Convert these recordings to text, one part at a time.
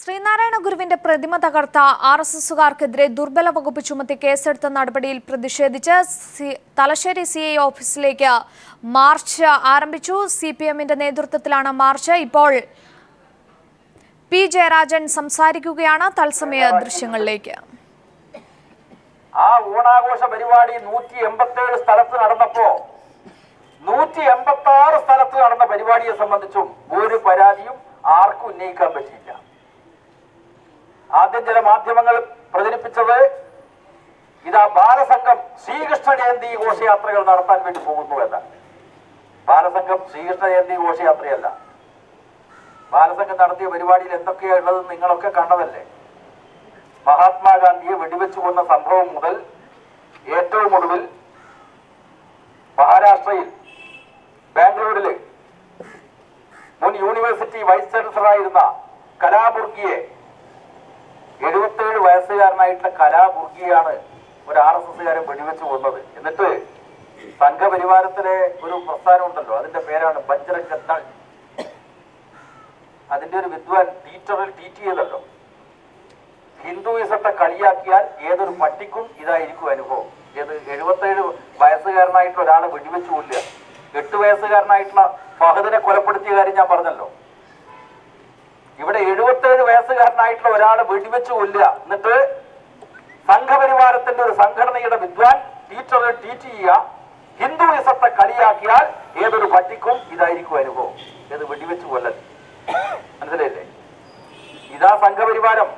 ശ്രീനാരായണ ഗുരുവിന്റെ പ്രതിമ തകർത്ത ആർഎസ്എസുകാർക്കെതിരെ ദുർബല വകുപ്പ് ചുമത്തി കേസെടുത്ത നടപടിയിൽ പ്രതിഷേധിച്ച് തലശ്ശേരി സിഐ ഓഫീസിലേക്ക് മാർച്ച് ആരംഭിച്ചു. സിപിഎമ്മിന്റെ നേതൃത്വത്തിലാണ് മാർച്ച്. ഇപ്പോൾ പി ജയരാജൻ സംസാരിക്കുകയാണ്. തത്സമയ ദൃശ്യങ്ങളിലേക്ക്. ആ ഓണാഘോഷ പരിപാടി 187 സ്ഥലത്ത് നടന്നപ്പോ 186 സ്ഥലത്ത് നടന്ന പരിപാടിയെ സംബന്ധിച്ചും ഒരു പരാതിയും ആർക്കും ഉന്നയിക്കാൻ പറ്റിയില്ല. ആദ്യം ചില മാധ്യമങ്ങൾ പ്രചരിപ്പിച്ചത് ഇതാ ബാലസംഘം ശ്രീകൃഷ്ണ ജയന്തി ഘോഷയാത്രകൾ നടത്താൻ വേണ്ടി പോകുന്നു എന്നാണ്. ബാലസംഘം ശ്രീകൃഷ്ണ ജയന്തി ഘോഷയാത്രയല്ല. ബാലസംഘം നടത്തിയ പരിപാടിയിൽ എന്തൊക്കെയാണ് ഉള്ളത് നിങ്ങളൊക്കെ കണ്ടതല്ലേ. മഹാത്മാഗാന്ധിയെ വെടിവെച്ചു കൊന്ന സംഭവം മുതൽ ഏറ്റവും ഒടുവിൽ മഹാരാഷ്ട്രയിൽ ബാംഗ്ലൂരില് മുൻ യൂണിവേഴ്സിറ്റി വൈസ് ചാൻസലറായിരുന്ന കലാബുർഗിയെ 77 വയസ്സുകാരനായിട്ടുള്ള കലാബുർഗിയാണ് ഒരു RSSകാരൻ വെടിവെച്ചു കൊന്നത്. എന്നിട്ട് സംഘപരിവാരത്തിലെ ഒരു പ്രസ്ഥാനം ഉണ്ടല്ലോ, അതിന്റെ പേരാണ് ബജ്രംഗ് ദൾ. അതിന്റെ ഒരു വിദ്വാൻ ട്വിറ്ററിൽ ട്വീറ്റ് ചെയ്തല്ലോ, ഹിന്ദുയിസത്തെ കളിയാക്കിയാൽ ഏതൊരു പട്ടിക്കും ഇതായിരിക്കും അനുഭവം. ഏത് 77 വയസ്സുകാരനായിട്ടുള്ള ഒരാളെ വെടിവെച്ചു കൊല്ലുക. 8 വയസ്സുകാരനായിട്ടുള്ള ഫഹദിനെ കൊലപ്പെടുത്തിയ കാര്യം ഞാൻ പറഞ്ഞല്ലോ. ഇവിടെ 77 വയസ്സുകാരനായിട്ടുള്ള ഒരാളെ വെടിവെച്ചു കൊല്ലുക. എന്നിട്ട് സംഘപരിവാരത്തിന്റെ ഒരു സംഘടനയുടെ വിദ്വാൻ ട്വിറ്ററിൽ ട്വീറ്റ് ചെയ്യുക, ഹിന്ദുയിസത്തെ കളിയാക്കിയാൽ ഏതൊരു പട്ടിക്കും ഇതായിരിക്കും അനുഭവം. ഏത് വെടിവെച്ചു കൊല്ലൽ. മനസ്സിലായില്ലേ? ഇതാ സംഘപരിവാരം.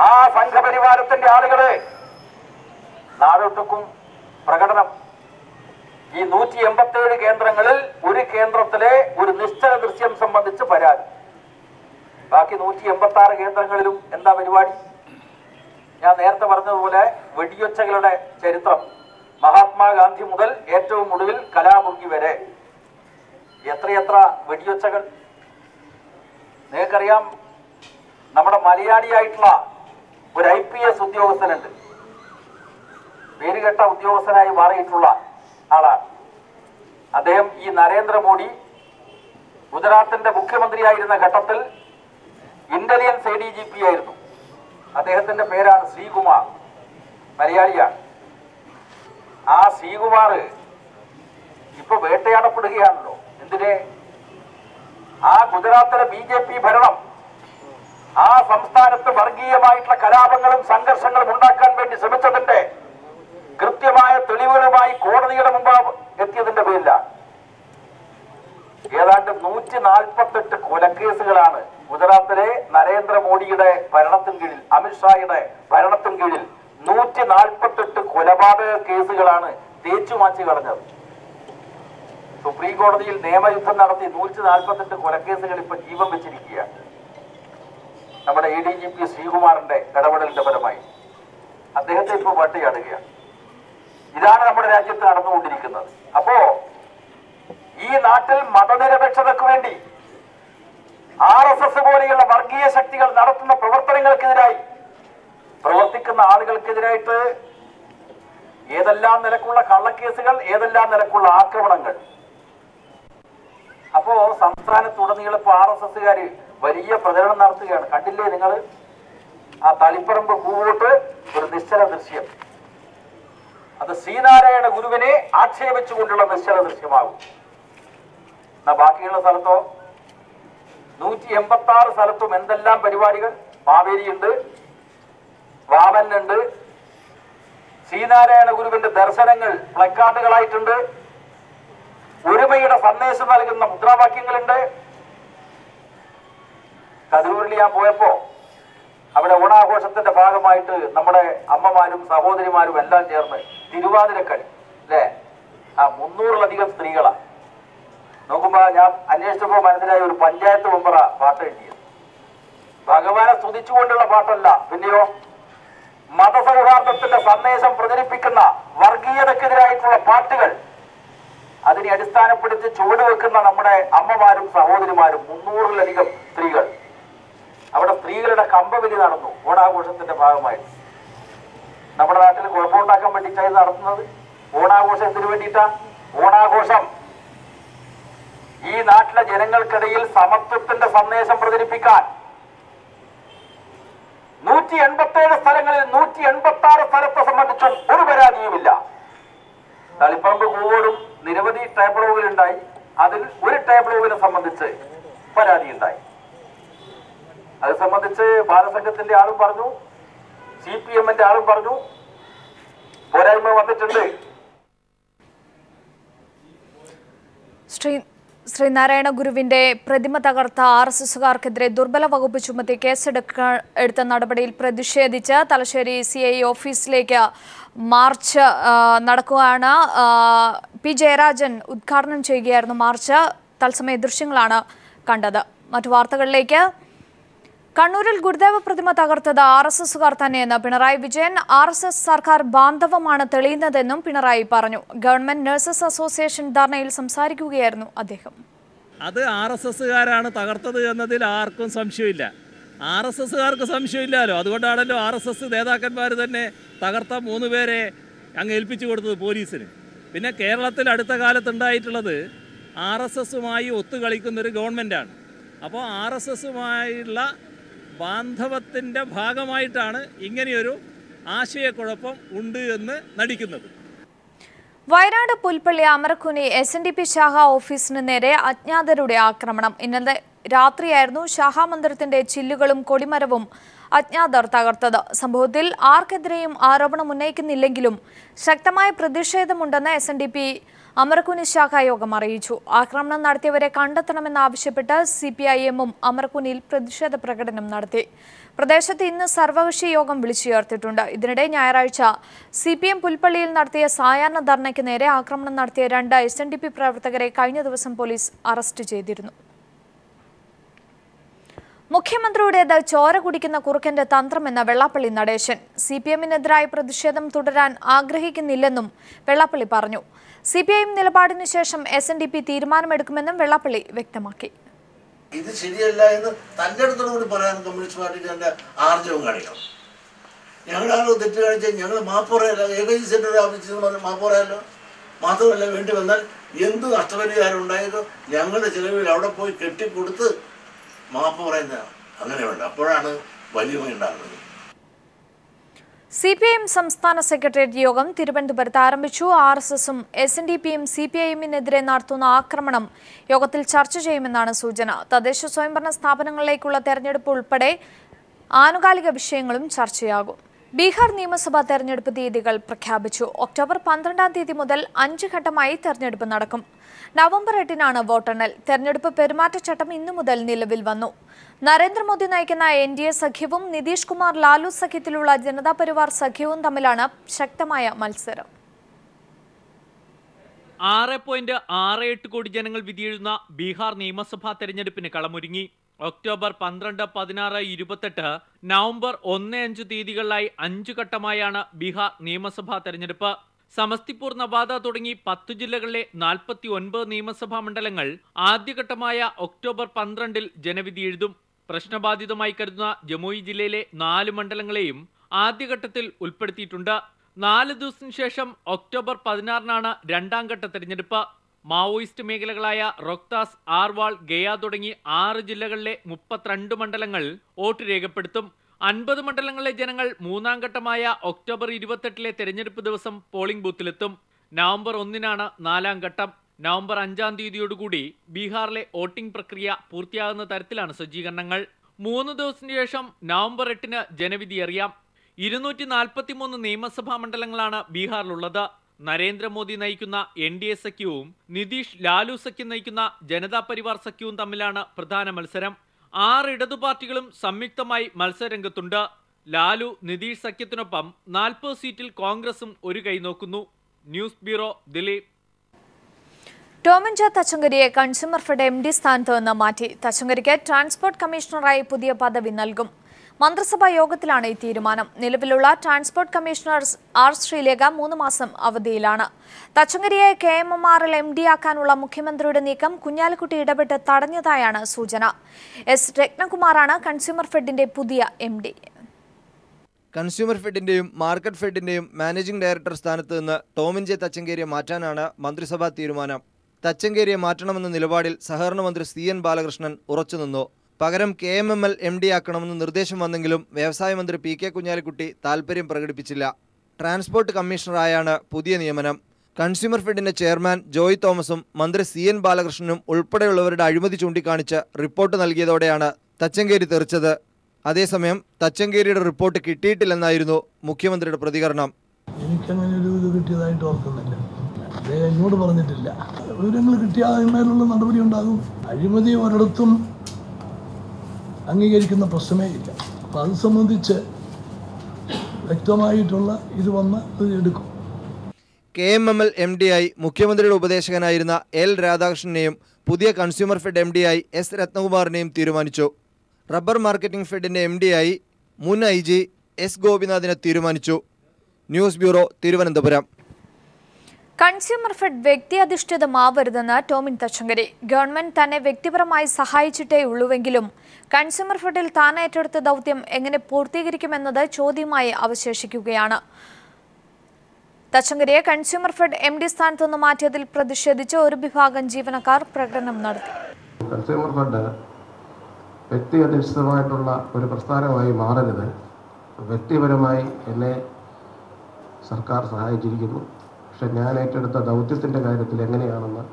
ആ സംഘപരിവാരത്തിന്റെ ആളുകളെ നാടൊട്ടുക്കും പ്രകടനം. ഈ 187 കേന്ദ്രങ്ങളിൽ ഒരു കേന്ദ്രത്തിലെ ഒരു നിശ്ചല ദൃശ്യം സംബന്ധിച്ച് പരാതി. ബാക്കി 186 കേന്ദ്രങ്ങളിലും എന്താ പരിപാടി? ഞാൻ നേരത്തെ പറഞ്ഞതുപോലെ വെടിയൊച്ചകളുടെ ചരിത്രം മഹാത്മാഗാന്ധി മുതൽ ഏറ്റവും ഒടുവിൽ കലാബുർഗി വരെ എത്രയെത്ര വെടിയൊച്ചകൾ. നിങ്ങൾക്കറിയാം, നമ്മുടെ മലയാളിയായിട്ടുള്ള ഒരു IPS ഉദ്യോഗസ്ഥനുണ്ട്. പേരുകെട്ട ഉദ്യോഗസ്ഥനായി മാറിയിട്ടുള്ള ആളാണ് അദ്ദേഹം. ഈ നരേന്ദ്രമോദി ഗുജറാത്തിന്റെ മുഖ്യമന്ത്രിയായിരുന്ന ഘട്ടത്തിൽ ഇന്റലിജൻസ് ADGP ആയിരുന്നു. അദ്ദേഹത്തിന്റെ പേരാണ് ശ്രീകുമാർ. മലയാളിയാണ്. ആ ശ്രീകുമാർ ഇപ്പൊ വേട്ടയാടപ്പെടുകയാണല്ലോ. എന്തിനെ? ആ ഗുജറാത്തിലെ BJP ഭരണം ആ സംസ്ഥാനത്ത് വർഗീയമായിട്ടുള്ള കലാപങ്ങളും സംഘർഷങ്ങളും ഉണ്ടാക്കാൻ വേണ്ടി ശ്രമിച്ചതിന്റെ കൃത്യമായ തെളിവുകളുമായി കോടതിയുടെ മുമ്പ് എത്തിയതിന്റെ പേരിലാണ്. ഏതാണ്ട് 148 കൊലക്കേസുകളാണ് ഗുജറാത്തിലെ നരേന്ദ്രമോദിയുടെ ഭരണത്തിന് കീഴിൽ, അമിത്ഷായുടെ ഭരണത്തിന് കീഴിൽ 148 കൊലപാതക കേസുകളാണ് തേച്ചുമാച്ചു കളഞ്ഞത്. സുപ്രീം കോടതിയിൽ നിയമയുദ്ധം നടത്തി 148 കൊലക്കേസുകൾ ഇപ്പൊ ജീവൻ വെച്ചിരിക്കുകയാണ്. നമ്മുടെ ADGP ശ്രീകുമാറിന്റെ ഇടപെടലിന്റെ ഫലമായി അദ്ദേഹത്തെ ഇപ്പൊ വേട്ടയാടുകയാണ്. ഇതാണ് നമ്മുടെ രാജ്യത്ത് നടന്നുകൊണ്ടിരിക്കുന്നത്. അപ്പോ ഈ നാട്ടിൽ മതനിരപേക്ഷതയ്ക്ക് വേണ്ടി RSS പോലെയുള്ള വർഗീയ ശക്തികൾ നടത്തുന്ന പ്രവർത്തനങ്ങൾക്കെതിരായി പ്രവർത്തിക്കുന്ന ആളുകൾക്കെതിരായിട്ട് ഏതെല്ലാം നിലക്കുള്ള കള്ളക്കേസുകൾ, ഏതെല്ലാം നിലക്കുള്ള ആക്രമണങ്ങൾ. അപ്പോ സംസ്ഥാനത്തുടനീളം ഇപ്പൊ RSSകാര് വലിയ പ്രചരണം നടത്തുകയാണ്. കണ്ടില്ലേ നിങ്ങൾ? ആ തളിപ്പറമ്പ് പൂവോട്ട് ഒരു നിശ്ചല ദൃശ്യം. അത് ശ്രീനാരായണ ഗുരുവിനെ ആക്ഷേപിച്ചുകൊണ്ടുള്ള നിശ്ചല ദൃശ്യമാകും. എന്നാ ബാക്കിയുള്ള സ്ഥലത്തോ 186 സ്ഥലത്തും എന്തെല്ലാം പരിപാടികൾ. മാവേലിയുണ്ട്, വാമനുണ്ട്, ശ്രീനാരായണ ഗുരുവിന്റെ ദർശനങ്ങൾ പ്ലക്കാർഡുകളായിട്ടുണ്ട്, ഒരുമയുടെ സന്ദേശം നൽകുന്ന മുദ്രാവാക്യങ്ങളുണ്ട്. കതിരൂരിൽ ഞാൻ പോയപ്പോ അവിടെ ഓണാഘോഷത്തിന്റെ ഭാഗമായിട്ട് നമ്മുടെ അമ്മമാരും സഹോദരിമാരും എല്ലാം ചേർന്ന് തിരുവാതിരക്കളി അല്ലേ, ആ 300-ലധികം സ്ത്രീകളാണ്. നോക്കുമ്പോ ഞാൻ അന്വേഷിച്ചപ്പോ മനസ്സിലായ ഒരു പഞ്ചായത്ത് മെമ്പറ പാട്ട് എഴുതിയത്. ഭഗവാനെ സ്തുതിച്ചുകൊണ്ടുള്ള പാട്ടല്ല, പിന്നെയോ മതസൗഹാർദ്ദത്തിന്റെ സന്ദേശം പ്രചരിപ്പിക്കുന്ന വർഗീയതക്കെതിരായിട്ടുള്ള പാട്ടുകൾ, അതിനെ അടിസ്ഥാനപ്പെടുത്തി ചുവടുവെക്കുന്ന നമ്മുടെ അമ്മമാരും സഹോദരിമാരും 300-ലധികം സ്ത്രീകൾ. അവിടെ സ്ത്രീകളുടെ കമ്പവലി നടന്നു ഓണാഘോഷത്തിന്റെ ഭാഗമായിട്ട്. നമ്മുടെ നാട്ടിൽ കുഴപ്പമുണ്ടാക്കാൻ വേണ്ടിയിട്ടാണ് നടത്തുന്നത്. ഓണാഘോഷം എന്തിനു വേണ്ടിയിട്ടാ? ഓണാഘോഷം ഈ നാട്ടിലെ ജനങ്ങൾക്കിടയിൽ സമത്വത്തിന്റെ സന്ദേശം പ്രചരിപ്പിക്കാൻ, 186 സ്ഥലത്തെ സംബന്ധിച്ചും ഒരു പരാതിയുമില്ല. തളിപ്പറമ്പ് കൂവോടും നിരവധി ടേബിൾ ഉണ്ടായി. അതിൽ ഒരു ടേബിൾ സംബന്ധിച്ച് പരാതി ഉണ്ടായി. അത് സംബന്ധിച്ച് ബാലസംഘത്തിന്റെ ആളും പറഞ്ഞു, CPM-ന്റെ ആളും പറഞ്ഞു, പോരായ്മ വന്നിട്ടുണ്ട്. ശ്രീനാരായണ ഗുരുവിന്റെ പ്രതിമ തകർത്ത RSSകാർക്കെതിരെ ദുർബല വകുപ്പ് ചുമത്തി കേസെടുത്ത നടപടിയിൽ പ്രതിഷേധിച്ച് തലശ്ശേരി CI ഓഫീസിലേക്ക് മാർച്ച് നടക്കുകയാണ്. P. ജയരാജൻ ഉദ്ഘാടനം ചെയ്യുകയായിരുന്നു മാർച്ച്. തത്സമയ ദൃശ്യങ്ങളാണ് കണ്ടത്. മറ്റു വാർത്തകളിലേക്ക്. കണ്ണൂരിൽ ഗുരുദേവ പ്രതിമ തകർത്തത് RSSകാർ തന്നെയെന്ന് പിണറായി വിജയൻ. RSS സർക്കാർ ബാന്ധവമാണ് തെളിയുന്നതെന്നും പിണറായി പറഞ്ഞു. ഗവൺമെന്റ് നഴ്സസ് അസോസിയേഷൻ ധർണയിൽ സംസാരിക്കുകയായിരുന്നു അദ്ദേഹം. അത് RSSകാരാണ് തകർത്തത് എന്നതിൽ ആർക്കും സംശയമില്ല. RSSകാർക്ക് സംശയമില്ലല്ലോ. അതുകൊണ്ടാണല്ലോ RSS നേതാക്കന്മാർ തന്നെ തകർത്ത 3 പേരെ അങ്ങ് ഏൽപ്പിച്ചു കൊടുത്തത് പോലീസിന്. പിന്നെ കേരളത്തിൽ അടുത്ത കാലത്തുണ്ടായിട്ടുള്ളത് RSSുമായി ഒത്തുകളിക്കുന്നൊരു ഗവൺമെൻറ്റാണ്. അപ്പോൾ RSSുമായുള്ള ബാന്ധവത്തിൻ്റെ ഭാഗമായിട്ടാണ് ഇങ്ങനെയൊരു ആശയക്കുഴപ്പം ഉണ്ട് എന്ന് നടിക്കുന്നത്. വയനാട് പുൽപ്പള്ളി അമരക്കുനി SNDP ശാഖ ഓഫീസിന് നേരെ അജ്ഞാതരുടെ ആക്രമണം. ഇന്നലെ രാത്രിയായിരുന്നു ശാഖാമന്ദിരത്തിന്റെ ചില്ലുകളും കൊടിമരവും അജ്ഞാതർ തകർത്തത്. സംഭവത്തിൽ ആർക്കെതിരെയും ആരോപണം ഉന്നയിക്കുന്നില്ലെങ്കിലും ശക്തമായ പ്രതിഷേധമുണ്ടെന്ന് SNDP അമരക്കുനി ശാഖാ യോഗം അറിയിച്ചു. ആക്രമണം നടത്തിയവരെ കണ്ടെത്തണമെന്നാവശ്യപ്പെട്ട് CPIM-ഉം അമരക്കുനിയിൽ പ്രതിഷേധ പ്രകടനം നടത്തി. പ്രദേശത്ത് ഇന്ന് സർവകക്ഷി യോഗം വിളിച്ചു ചേർത്തിട്ടുണ്ട്. ഇതിനിടെ ഞായറാഴ്ച CPM പുൽപ്പള്ളിയിൽ നടത്തിയ സായാഹ്ന ധർണയ്ക്ക് നേരെ ആക്രമണം നടത്തിയ 2 SNDP പ്രവർത്തകരെ കഴിഞ്ഞ ദിവസം പോലീസ് അറസ്റ്റ് ചെയ്തിരുന്നു. മുഖ്യമന്ത്രിയുടേത് ചോര കുടിക്കുന്ന കുറുക്കന്റെ തന്ത്രമെന്ന വെള്ളാപ്പള്ളി നടേശൻ. CPM-നെതിരായ പ്രതിഷേധം തുടരാൻ ആഗ്രഹിക്കുന്നില്ലെന്നും വെള്ളാപ്പള്ളി പറഞ്ഞു. CPIM നിലപാടിന് ശേഷം SNDP തീരുമാനമെടുക്കുമെന്നും വെള്ളാപ്പള്ളി വ്യക്തമാക്കി. ഇത് ശരിയല്ല എന്ന് തൻ്റെ അടുത്തോടുകൂടി പറയാൻ കമ്മ്യൂണിസ്റ്റ് പാർട്ടിക്ക് എൻ്റെ ആർജവം കാണിക്കണം. ഞങ്ങളാണോ തെറ്റ് കാണിച്ചാൽ ഞങ്ങൾ മാപ്പ് പറയാലോ. AKG സെന്റർ ആഫീസിൽ നിന്ന് പറഞ്ഞാൽ മാപ്പ് പറയാലോ. മാത്രമല്ല, വേണ്ടി വന്നാൽ എന്ത് നഷ്ടപരിഹാരം ഉണ്ടായതോ ഞങ്ങളുടെ ചിലവിൽ അവിടെ പോയി കെട്ടിക്കൊടുത്ത് മാപ്പ് പറയുന്നതാണ്. അങ്ങനെയുണ്ട്. അപ്പോഴാണ് വലിയ ഉണ്ടാകുന്നത്. CPIM സംസ്ഥാന സെക്രട്ടേറിയറ്റ് യോഗം തിരുവനന്തപുരത്ത് ആരംഭിച്ചു. RSSും SNDPയും CPIM-നെതിരെ നടത്തുന്ന ആക്രമണം യോഗത്തിൽ ചർച്ച ചെയ്യുമെന്നാണ് സൂചന. തദ്ദേശ സ്വയംഭരണ സ്ഥാപനങ്ങളിലേക്കുള്ള തെരഞ്ഞെടുപ്പ് ഉൾപ്പെടെ ആനുകാലിക വിഷയങ്ങളും ചർച്ചയാകും. ബീഹാർ നിയമസഭാ തെരഞ്ഞെടുപ്പ് തീയതികൾ പ്രഖ്യാപിച്ചു. ഒക്ടോബർ 12-ാം തീയതി മുതൽ 5 ഘട്ടമായി തെരഞ്ഞെടുപ്പ് നടക്കും. നവംബർ 8-നാണ് വോട്ടെണ്ണൽ. തെരഞ്ഞെടുപ്പ് പെരുമാറ്റച്ചട്ടം ഇന്നു മുതൽ നിലവിൽ വന്നു. നരേന്ദ്രമോദി നയിക്കുന്ന NDA സഖ്യവും നിതീഷ് കുമാർ ലാലു സഖ്യത്തിലുള്ള ജനതാ പരിവാർ സഖ്യവും തമ്മിലാണ് ശക്തമായ മത്സരം. 6.68 കോടി ജനങ്ങൾ വിധിയെഴുതുന്ന ബീഹാർ നിയമസഭാ തെരഞ്ഞെടുപ്പിന് കളമൊരുങ്ങി. ഒക്ടോബർ 12, 16, 28, നവംബർ 1-5 തീയതികളിലായി 5 ഘട്ടമായാണ് ബീഹാർ നിയമസഭാ തെരഞ്ഞെടുപ്പ്. സമസ്തിപൂർ, നവാദ തുടങ്ങി 10 ജില്ലകളിലെ 49 നിയമസഭാ മണ്ഡലങ്ങൾ ആദ്യഘട്ടമായ ഒക്ടോബർ 12-ൽ ജനവിധി എഴുതും. പ്രശ്നബാധിതമായി കരുതുന്ന ജമുയി ജില്ലയിലെ 4 മണ്ഡലങ്ങളെയും ആദ്യഘട്ടത്തിൽ ഉൾപ്പെടുത്തിയിട്ടുണ്ട്. 4 ദിവസത്തിനു ശേഷം ഒക്ടോബർ 16-നാണ് 2ാം ഘട്ട തെരഞ്ഞെടുപ്പ്. മാവോയിസ്റ്റ് മേഖലകളായ റോഹ്താസ്, ആർവാൾ, ഗയ തുടങ്ങി 6 ജില്ലകളിലെ 32 മണ്ഡലങ്ങൾ വോട്ട് രേഖപ്പെടുത്തും. 50 മണ്ഡലങ്ങളിലെ ജനങ്ങൾ 3ാം ഘട്ടമായ ഒക്ടോബർ 28-ലെ തെരഞ്ഞെടുപ്പ് ദിവസം പോളിംഗ് ബൂത്തിലെത്തും. നവംബർ 1-നാണ് 4ാം ഘട്ടം. നവംബർ 5-ാം തീയതിയോടുകൂടി ബീഹാറിലെ വോട്ടിംഗ് പ്രക്രിയ പൂർത്തിയാകുന്ന തരത്തിലാണ് സജ്ജീകരണങ്ങൾ. 3 ദിവസത്തിനു ശേഷം നവംബർ 8-ന് ജനവിധി അറിയാം. 243 നിയമസഭാ മണ്ഡലങ്ങളാണ് ബീഹാറിലുള്ളത്. നരേന്ദ്രമോദി നയിക്കുന്ന NDA സഖ്യവും നിതീഷ് ലാലു സഖ്യം നയിക്കുന്ന ജനതാ പരിവാർ സഖ്യവും തമ്മിലാണ് പ്രധാന മത്സരം. 6 ഇടതു പാർട്ടികളും സംയുക്തമായി മത്സരരംഗത്തുണ്ട്. ലാലു നിതീഷ് സഖ്യത്തിനൊപ്പം 40 സീറ്റിൽ കോൺഗ്രസും ഒരു കൈ നോക്കുന്നു. News bureau, Delhi. Tomin J തച്ചങ്കരിയെ കൺസ്യൂമർ ഫെഡ് MD സ്ഥാനത്ത് നിന്ന് മാറ്റി. തച്ചങ്കരിക്ക് ട്രാൻസ്പോർട്ട് കമ്മീഷണറായി പുതിയ പദവി നൽകും. മന്ത്രിസഭാ യോഗത്തിലാണ് ഈ തീരുമാനം. നിലവിലുള്ള ട്രാൻസ്പോർട്ട് കമ്മീഷണർ R. ശ്രീലേഖ 3 മാസം അവധിയിലാണ്. തച്ചങ്കരിയെ KMMRL MD ആക്കാനുള്ള മുഖ്യമന്ത്രിയുടെ നീക്കം കുഞ്ഞാലിക്കുട്ടി ഇടപെട്ട് തടഞ്ഞതായാണ് സൂചന. S. രത്നകുമാറാണ് കൺസ്യൂമർ ഫെഡിന്റെ പുതിയ MD. കൺസ്യൂമർ ഫെഡിന്റെയും മാർക്കറ്റ് ഫെഡിന്റെയും മാനേജിംഗ് ഡയറക്ടർ സ്ഥാനത്ത് നിന്ന് ടോമിൻ ജെ തച്ചങ്കരിയെ മാറ്റാനാണ് മന്ത്രിസഭാ തീരുമാനം. തച്ചങ്കരിയെ മാറ്റണമെന്ന നിലപാടിൽ സഹകരണ മന്ത്രി CN ബാലകൃഷ്ണൻ ഉറച്ചുനിന്നു. പകരം KMML MD ആക്കണമെന്ന് നിർദ്ദേശം വന്നെങ്കിലും വ്യവസായ മന്ത്രി PK കുഞ്ഞാലിക്കുട്ടി താൽപ്പര്യം പ്രകടിപ്പിച്ചില്ല. ട്രാൻസ്പോർട്ട് കമ്മീഷണറായാണ് പുതിയ നിയമനം. കൺസ്യൂമർ ഫെഡിന്റെ ചെയർമാൻ ജോയ് തോമസും മന്ത്രി CN ബാലകൃഷ്ണനും ഉൾപ്പെടെയുള്ളവരുടെ അഴിമതി ചൂണ്ടിക്കാണിച്ച് റിപ്പോർട്ട് നൽകിയതോടെയാണ് തച്ചങ്കേരി തെറിച്ചത്. അതേസമയം തച്ചങ്കേരിയുടെ റിപ്പോർട്ട് കിട്ടിയിട്ടില്ലെന്നായിരുന്നു മുഖ്യമന്ത്രിയുടെ പ്രതികരണം. എനിക്കങ്ങനെ ഒരു ഇത് കിട്ടിയതായിട്ട് ഓർക്കുന്നില്ല. അദ്ദേഹം എന്നോട് പറഞ്ഞിട്ടില്ല. വിവരങ്ങൾ കിട്ടിയാൽ അതിന്മേലുള്ള നടപടി ഉണ്ടാകും. അഴിമതി ഒരിടത്തും അംഗീകരിക്കുന്ന പ്രശ്നമേ ഇല്ല. അപ്പോൾ അത് സംബന്ധിച്ച് വ്യക്തമായിട്ടുള്ള ഇത് വന്ന് ഇത് എടുക്കും. KMML MD ആയി മുഖ്യമന്ത്രിയുടെ ഉപദേശകനായിരുന്ന L രാധാകൃഷ്ണനെയും പുതിയ കൺസ്യൂമർ ഫെഡ് MD ആയി S രത്നകുമാറിനെയും തീരുമാനിച്ചു. റബ്ബർ മാർക്കറ്റിംഗ് ഫെഡിന്റെ MD ആയി മുൻ IG S ഗോപിനാഥിനെ തീരുമാനിച്ചു. News bureau, Thiruvananthapuram. Consumer fed വ്യക്തിയധിഷ്ഠിതമാവരുതെന്ന് ടോമിൻ തച്ചങ്കരി. ഗവൺമെന്റ് തന്നെ വ്യക്തിപരമായി സഹായിച്ചിട്ടേ ഉള്ളൂവെങ്കിലും കൺസ്യൂമർ ഫെഡിൽ താൻ ഏറ്റെടുത്ത ദൗത്യം എങ്ങനെ പൂർത്തീകരിക്കുമെന്നത് ചോദ്യമായി അവശേഷിക്കുകയാണ്. തച്ചങ്കരിയെ കൺസ്യൂമർ ഫെഡ് MD സ്ഥാനത്ത് നിന്ന് മാറ്റിയതിൽ പ്രതിഷേധിച്ച് ഒരു വിഭാഗം ജീവനക്കാർ പ്രകടനം നടത്തി. കൺസ്യൂമർ ഫെഡ് വ്യക്തിയധിഷ്ഠിതമായിട്ടുള്ള ഒരു പ്രസ്ഥാനമായി മാറരുത്. വ്യക്തിപരമായി എന്നെ സർക്കാർ സഹായിച്ചിരിക്കുന്നു. പക്ഷെ ഞാൻ ഏറ്റെടുത്ത ദൗത്യത്തിൻ്റെ കാര്യത്തിൽ എങ്ങനെയാണെന്ന്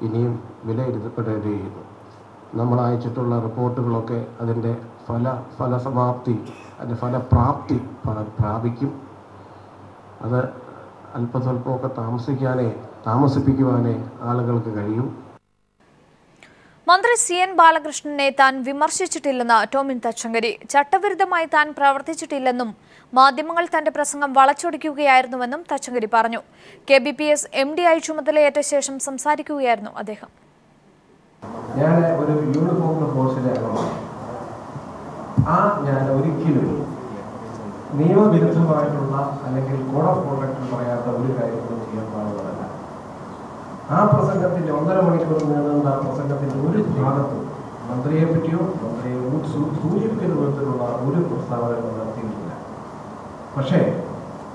ഇനിയും വിലയിരുത്തപ്പെടേണ്ടിയിരിക്കുന്നു. നമ്മൾ അയച്ചിട്ടുള്ള റിപ്പോർട്ടുകളൊക്കെ അതിൻ്റെ ഫലസമാപ്തി, അതിൻ്റെ ഫലപ്രാപ്തി പ്രാപിക്കും. അത് അല്പസ്വല്പമൊക്കെ താമസിപ്പിക്കുവാനേ ആളുകൾക്ക് കഴിയും. മന്ത്രി CN ബാലകൃഷ്ണനെ താൻ വിമർശിച്ചിട്ടില്ലെന്ന് ടോമിൻ തച്ചങ്കരി. ചട്ടവിരുദ്ധമായി താൻ പ്രവർത്തിച്ചിട്ടില്ലെന്നും മാധ്യമങ്ങൾ തന്റെ പ്രസംഗം വളച്ചൊടിക്കുകയായിരുന്നുവെന്നും തച്ചങ്കരി പറഞ്ഞു. KBPS MD ആയി ചുമതലയേറ്റ ശേഷം സംസാരിക്കുകയായിരുന്നു അദ്ദേഹം. ഞാൻ ഒരു യൂണിഫോം ഫോഴ്സിലെ ഞാൻ ഒരിക്കലും നിയമവിരുദ്ധമായിട്ടുള്ള അല്ലെങ്കിൽ കോഡ് ഓഫ് കോണ്ടക്ട് പറയാത്ത ഒരു കാര്യങ്ങളും ചെയ്യാൻ പാടുള്ളതല്ല. ആ പ്രസംഗത്തിന്റെ 1.5 മണിക്കൂർ നീളുന്ന ആ പ്രസംഗത്തിന്റെ ഒരു ഭാഗത്തും മന്ത്രിയെ പറ്റിയോ മന്ത്രിയെ സൂചിപ്പിക്കുന്ന വിധത്തിലുള്ള ഒരു പ്രസ്താവനകൾ നടത്തിയിട്ടില്ല. പക്ഷേ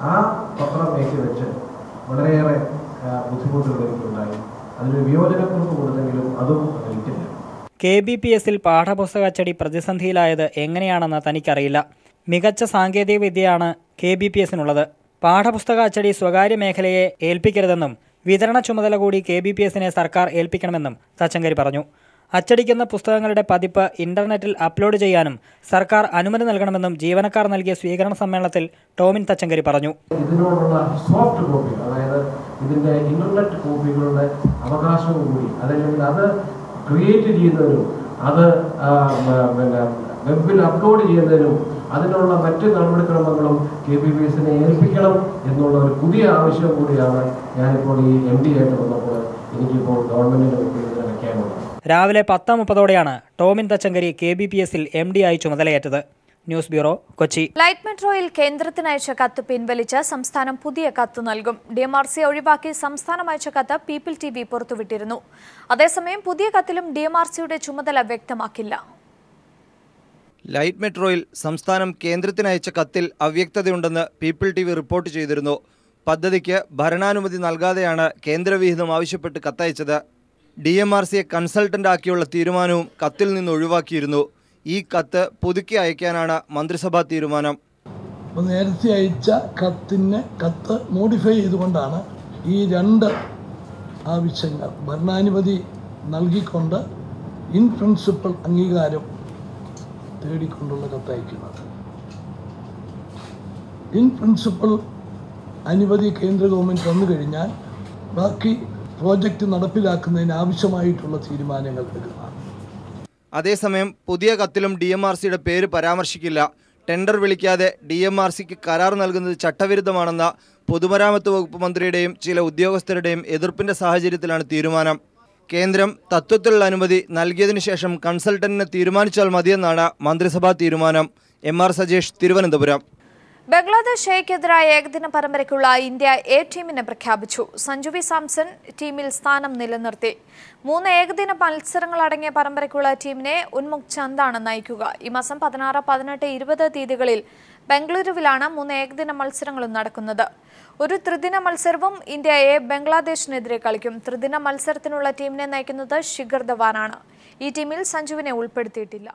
ആ പത്രം വെച്ച് വളരെയേറെ ബുദ്ധിമുട്ടുകൾ എനിക്കുണ്ടായി. അതിന് വിയോജനക്കുറിപ്പ് കൊടുത്തെങ്കിലും അതും എനിക്കില്ല. KBPSൽ പാഠപുസ്തക അച്ചടി പ്രതിസന്ധിയിലായത് എങ്ങനെയാണെന്ന് തനിക്കറിയില്ല. മികച്ച സാങ്കേതിക വിദ്യയാണ് KBPSനുള്ളത്. പാഠപുസ്തക അച്ചടി സ്വകാര്യ മേഖലയെ ഏൽപ്പിക്കരുതെന്നും വിതരണ ചുമതല കൂടി KBPSനെ സർക്കാർ ഏൽപ്പിക്കണമെന്നും തച്ചങ്കരി പറഞ്ഞു. അച്ചടിക്കുന്ന പുസ്തകങ്ങളുടെ പതിപ്പ് ഇന്റർനെറ്റിൽ അപ്ലോഡ് ചെയ്യാനും സർക്കാർ അനുമതി നൽകണമെന്നും ജീവനക്കാർ നൽകിയ സ്വീകരണ സമ്മേളനത്തിൽ ടോമിൻ തച്ചങ്കരി പറഞ്ഞു. ഇതിനോടുള്ള സോഫ്റ്റ് കോപ്പി, അതായത് ഇതിന്റെ ഇന്റർനെറ്റ് കോപ്പികളുടെ അവകാശവും കൂടി, അതല്ലെങ്കിൽ അത് ക്രിയേറ്റ് ചെയ്യുന്നതിനും അത് വെബിൽ അപ്ലോഡ് ചെയ്യുന്നതിനും അതിനുള്ള മറ്റ് നടപടിക്രമങ്ങളും KBPSനെ ഏൽപ്പിക്കണം എന്നുള്ള ഒരു പുതിയ ആവശ്യം കൂടിയാണ് ഞാനിപ്പോൾ ഈ MD ആയിട്ട് വന്നപ്പോൾ എനിക്കിപ്പോൾ ഗവൺമെന്റിന് വയ്ക്കാനുള്ളത്. രാവിലെ 10:30ഓടെയാണ് ടോമിൻ തച്ചങ്കരി KBPSൽ MD ആയി ചുമതലയേറ്റത്. News bureau, Kochi. ലൈറ്റ് മെട്രോയിൽ കേന്ദ്രത്തിനയച്ച കത്ത് പിൻവലിച്ച് സംസ്ഥാനം പുതിയ കത്ത് നൽകും. DMRC ഒഴിവാക്കി സംസ്ഥാനം അയച്ച കത്ത് പീപ്പിൾ TV പുറത്തുവിട്ടിരുന്നു. അതേസമയം പുതിയ കത്തിലും DMRCയുടെ ചുമതല വ്യക്തമാക്കില്ല. ലൈറ്റ് മെട്രോയിൽ സംസ്ഥാനം കേന്ദ്രത്തിനയച്ച കത്തിൽ അവ്യക്തതയുണ്ടെന്ന് പീപ്പിൾ TV റിപ്പോർട്ട് ചെയ്തിരുന്നു. പദ്ധതിക്ക് ഭരണാനുമതി നൽകാതെയാണ് കേന്ദ്രവിഹിതം ആവശ്യപ്പെട്ട് കത്തയച്ചത്. DMRCയെ കൺസൾട്ടന്റ് ആക്കിയുള്ള തീരുമാനവും കത്തിൽ നിന്ന് ഒഴിവാക്കിയിരുന്നു. ഈ കത്ത് പുതുക്കി അയക്കാനാണ് മന്ത്രിസഭാ തീരുമാനം. നേരത്തെ അയച്ച കത്ത് മോഡിഫൈ ചെയ്തുകൊണ്ടാണ് ഈ 2 ആവശ്യങ്ങൾ ഭരണാനുമതി നൽകിക്കൊണ്ട് ഇൻ പ്രിൻസിപ്പൽ അംഗീകാരം തേടിക്കൊണ്ടുള്ള കത്തയക്കുന്നത്. ഇൻ പ്രിൻസിപ്പൽ അനുമതി കേന്ദ്ര ഗവൺമെൻറ് തന്നു കഴിഞ്ഞാൽ ബാക്കി പ്രോജക്റ്റ് നടപ്പിലാക്കുന്നതിന് ആവശ്യമായിട്ടുള്ള തീരുമാനങ്ങൾ എടുക്കുന്നതാണ്. അതേസമയം പുതിയ കത്തിലും DMRCയുടെ പേര് പരാമർശിക്കില്ല. ടെൻഡർ വിളിക്കാതെ DMRCക്ക് കരാർ നൽകുന്നത് ചട്ടവിരുദ്ധമാണെന്ന പൊതുമരാമത്ത് വകുപ്പ് മന്ത്രിയുടെയും ചില ഉദ്യോഗസ്ഥരുടെയും എതിർപ്പിന്റെ സാഹചര്യത്തിലാണ് തീരുമാനം. കേന്ദ്രം തത്വത്തിലുള്ള അനുമതി നൽകിയതിനു ശേഷം കൺസൾട്ടന്റിനെ തീരുമാനിച്ചാൽ മതിയെന്നാണ് മന്ത്രിസഭാ തീരുമാനം. MR സജേഷ്, തിരുവനന്തപുരം. ബംഗ്ലാദേശ് എക്കെതിരായ ഏകദിന പരമ്പരയ്ക്കുള്ള ഇന്ത്യ A ടീമിനെ പ്രഖ്യാപിച്ചു. സഞ്ജു വി സാംസൺ ടീമിൽ സ്ഥാനം നിലനിർത്തി. 3 ഏകദിന മത്സരങ്ങളടങ്ങിയ പരമ്പരയ്ക്കുള്ള ടീമിനെ ഉന്മുഖ് ചന്ദാണ് നയിക്കുക. ഈ മാസം 16, 18, 20 തീയതികളിൽ ബംഗളൂരുവിലാണ് 3 ഏകദിന മത്സരങ്ങളും നടക്കുന്നത്. ഒരു ത്രിദിന മത്സരവും ഇന്ത്യ A ബംഗ്ലാദേശിനെതിരെ കളിക്കും. ത്രിദിന മത്സരത്തിനുള്ള ടീമിനെ നയിക്കുന്നത് ശിഖർ ധവാനാണ്. ഈ ടീമിൽ സഞ്ജുവിനെ ഉൾപ്പെടുത്തിയിട്ടില്ല.